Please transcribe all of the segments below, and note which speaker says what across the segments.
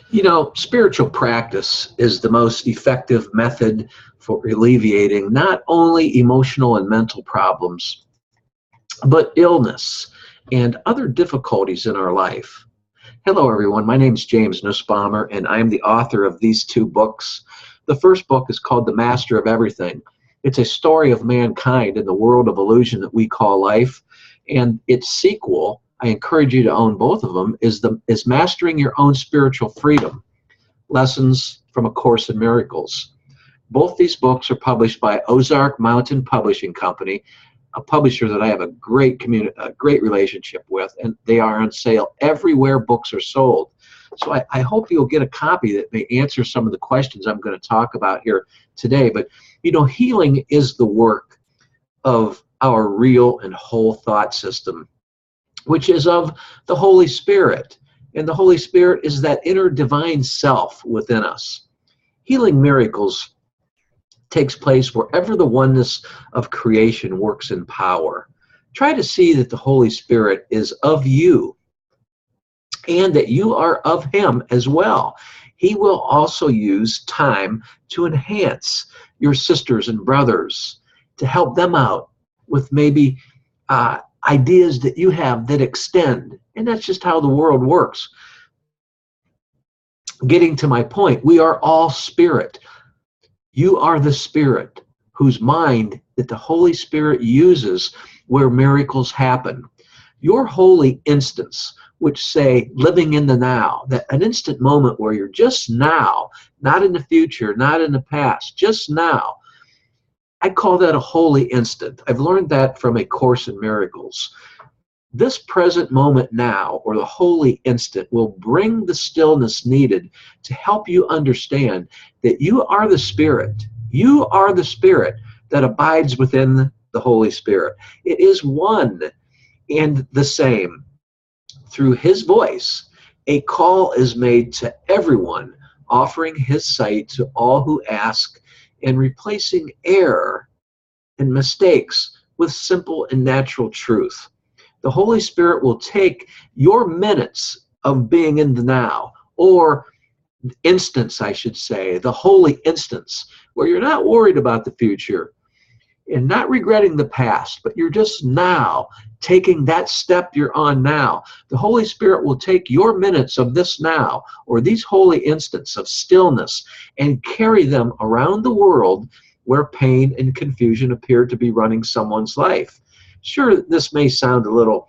Speaker 1: You know, spiritual practice is the most effective method for alleviating not only emotional and mental problems, but illness and other difficulties in our life. Hello, everyone. My name is James Nussbaumer, and I'm the author of these two books. The first book is called The Master of Everything. It's a story of mankind in the world of illusion that we call life. And its sequel, I encourage you to own both of them, is Mastering Your Own Spiritual Freedom, Lessons from A Course in Miracles. Both these books are published by Ozark Mountain Publishing Company, a publisher that I have a great relationship with, and they are on sale everywhere books are sold. So I hope you'll get a copy that may answer some of the questions I'm going to talk about here today. But, you know, healing is the work of our real and whole thought system, which is of the Holy Spirit. And the Holy Spirit is that inner divine self within us. Healing miracles takes place wherever the oneness of creation works in power. Try to see that the Holy Spirit is of you and that you are of Him as well. He will also use time to enhance your sisters and brothers, to help them out with maybe ideas that you have that extend. And that's just how the world works. Getting to my point, we are all spirit. You are the spirit whose mind that the Holy Spirit uses where miracles happen. Your holy instants, which say living in the now, that an instant moment where you're just now, not in the future, not in the past, just now. I call that a holy instant. I've learned that from A Course in Miracles. This present moment now, or the holy instant, will bring the stillness needed to help you understand that you are the Spirit. You are the Spirit that abides within the Holy Spirit. It is one and the same. Through His voice, a call is made to everyone, offering His sight to all who ask, and replacing error and mistakes with simple and natural truth. The Holy Spirit will take your minutes of being in the now, or instance, I should say, the holy instance, where you're not worried about the future and not regretting the past, but you're just now taking that step you're on now. The Holy Spirit will take your minutes of this now, or these holy instants of stillness, and carry them around the world where pain and confusion appear to be running someone's life. Sure, this may sound a little,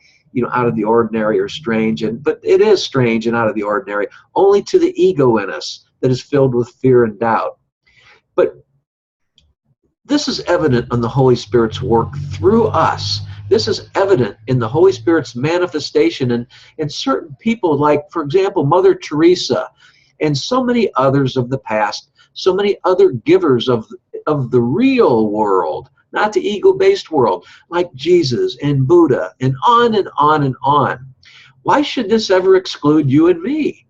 Speaker 1: out of the ordinary or strange, but it is strange and out of the ordinary only to the ego in us that is filled with fear and doubt. But this is evident in the Holy Spirit's work through us. This is evident in the Holy Spirit's manifestation in certain people, like, for example, Mother Teresa and so many others of the past, so many other givers of the real world, not the ego-based world, like Jesus and Buddha, and on and on and on. Why should this ever exclude you and me?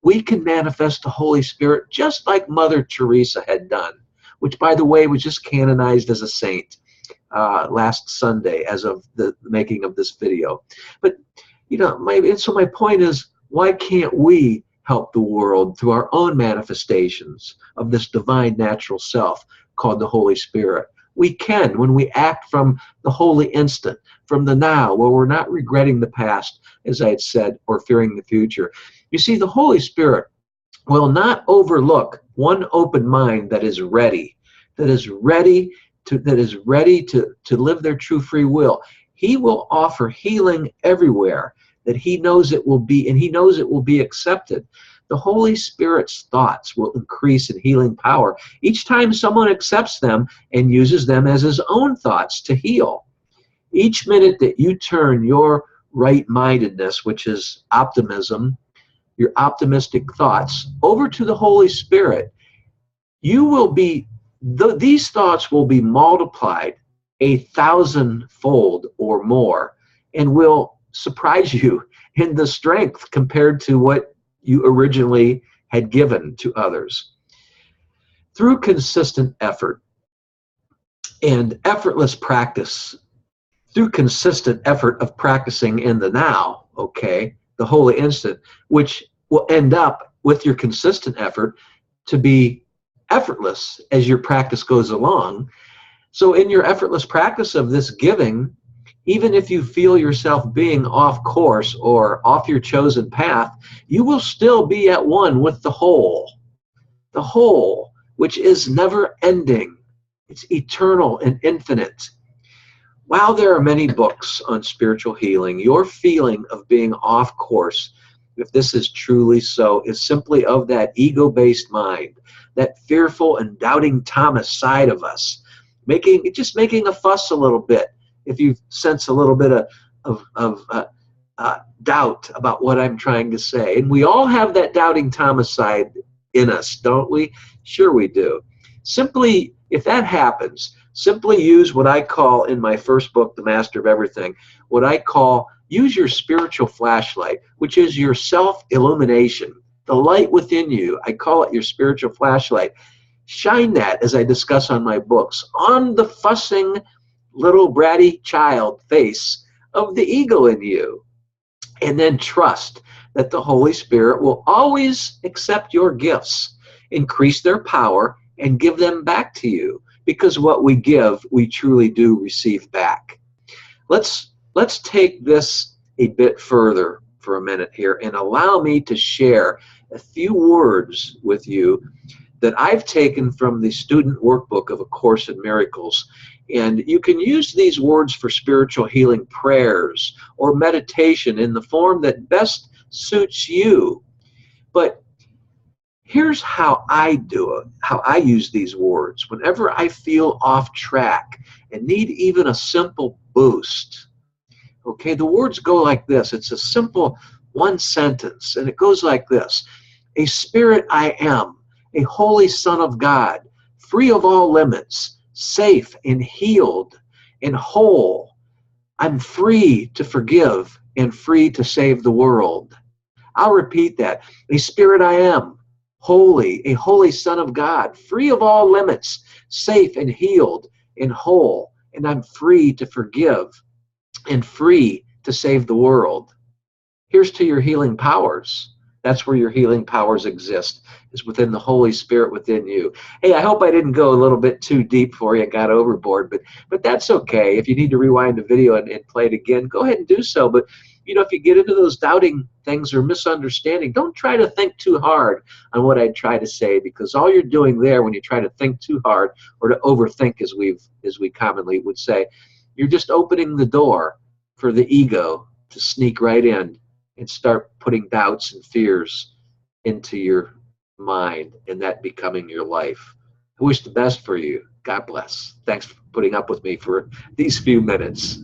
Speaker 1: We can manifest the Holy Spirit just like Mother Teresa had done, which, by the way, was just canonized as a saint last Sunday as of the making of this video. But, my point is, why can't we help the world through our own manifestations of this divine natural self called the Holy Spirit? We can when we act from the holy instant, from the now, where we're not regretting the past, as I had said, or fearing the future. You see, the Holy Spirit will not overlook one open mind that is ready to live their true free will. He will offer healing everywhere that He knows it will be, and He knows it will be accepted. The Holy Spirit's thoughts will increase in healing power each time someone accepts them and uses them as his own thoughts to heal. Each minute that you turn your right-mindedness, which is optimism, your optimistic thoughts, over to the Holy Spirit, these thoughts will be multiplied 1,000-fold or more, and will surprise you in the strength compared to what you originally had given to others. Through consistent effort and effortless practice, through consistent effort of practicing in the now, the holy instant, which will end up with your consistent effort to be effortless as your practice goes along. So in your effortless practice of this giving, even if you feel yourself being off course or off your chosen path, you will still be at one with the whole, which is never ending. It's eternal and infinite. While there are many books on spiritual healing, your feeling of being off course, if this is truly so, is simply of that ego-based mind, that fearful and doubting Thomas side of us, just making a fuss a little bit. If you sense a little bit of doubt about what I'm trying to say. And we all have that doubting Thomas side in us, don't we? Sure we do. Simply, if that happens, simply use what I call in my first book, The Master of Everything, what I call use your spiritual flashlight, which is your self-illumination, the light within you. I call it your spiritual flashlight. Shine that, as I discuss on my books, on the fussing little bratty child face of the ego in you. And then trust that the Holy Spirit will always accept your gifts, increase their power, and give them back to you. Because what we give, we truly do receive back. Let's take this a bit further for a minute here and allow me to share a few words with you that I've taken from the student workbook of A Course in Miracles. And you can use these words for spiritual healing prayers or meditation in the form that best suits you. But here's how I do it, how I use these words. Whenever I feel off track and need even a simple boost, okay, the words go like this. It's a simple one sentence, and it goes like this. A spirit I am, a holy Son of God, free of all limits, safe and healed and whole. I'm free to forgive and free to save the world. I'll repeat that. A spirit I am, holy, a holy Son of God, free of all limits, safe and healed and whole, and I'm free to forgive and free to save the world. Here's to your healing powers. That's where your healing powers exist, is within the Holy Spirit within you. Hey, I hope I didn't go a little bit too deep for you, got overboard, but that's okay. If you need to rewind the video and play it again, go ahead and do so. But you know, if you get into those doubting things or misunderstanding, don't try to think too hard on what I try to say, because all you're doing there when you try to think too hard or to overthink, as we commonly would say, you're just opening the door for the ego to sneak right in and start putting doubts and fears into your mind, and that becoming your life. I wish the best for you. God bless. Thanks for putting up with me for these few minutes.